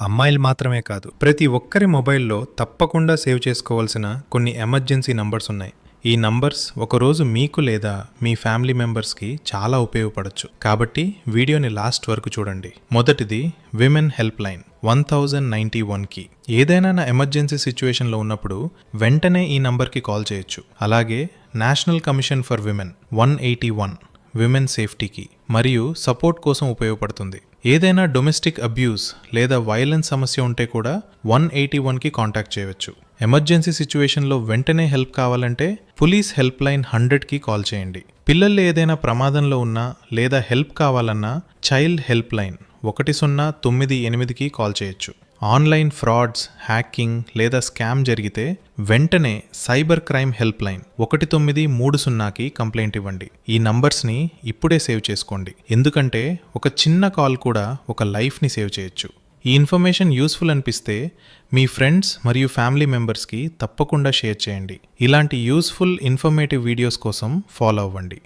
అమ్మాయిలు మాత్రమే కాదు, ప్రతి ఒక్కరి మొబైల్లో తప్పకుండా సేవ్ చేసుకోవాల్సిన కొన్ని ఎమర్జెన్సీ నంబర్స్ ఉన్నాయి. ఈ నంబర్స్ ఒకరోజు మీకు లేదా మీ ఫ్యామిలీ మెంబర్స్కి చాలా ఉపయోగపడచ్చు. కాబట్టి వీడియోని లాస్ట్ వరకు చూడండి. మొదటిది విమెన్ హెల్ప్ లైన్ 1091కి. ఏదైనా నా ఎమర్జెన్సీ సిచ్యువేషన్లో ఉన్నప్పుడు వెంటనే ఈ నంబర్కి కాల్ చేయొచ్చు. అలాగే national commission for women 181 women సేఫ్టీకి మరియు సపోర్ట్ కోసం ఉపయోగపడుతుంది. ఏదైనా డొమెస్టిక్ అబ్యూస్ లేదా వైలెన్స్ సమస్య ఉంటే కూడా 181కి కాంటాక్ట్ చేయవచ్చు. ఎమర్జెన్సీ సిచ్యువేషన్లో వెంటనే హెల్ప్ కావాలంటే పోలీస్ హెల్ప్ లైన్ 100కి కాల్ చేయండి. పిల్లలు ఏదైనా ప్రమాదంలో ఉన్నా లేదా హెల్ప్ కావాలన్నా చైల్డ్ హెల్ప్ లైన్ 1098కి కాల్ చేయొచ్చు. ఆన్లైన్ ఫ్రాడ్స్, హ్యాకింగ్ లేదా స్కామ్ జరిగితే వెంటనే సైబర్ క్రైమ్ హెల్ప్ లైన్ 1930కి కంప్లైంట్ ఇవ్వండి. ఈ నంబర్స్ని ఇప్పుడే సేవ్ చేసుకోండి, ఎందుకంటే ఒక చిన్న కాల్ కూడా ఒక లైఫ్ని సేవ్ చేయొచ్చు. ఈ ఇన్ఫర్మేషన్ యూస్ఫుల్ అనిపిస్తే మీ ఫ్రెండ్స్ మరియు ఫ్యామిలీ మెంబర్స్కి తప్పకుండా షేర్ చేయండి. ఇలాంటి యూస్ఫుల్ ఇన్ఫర్మేటివ్ వీడియోస్ కోసం ఫాలో అవ్వండి.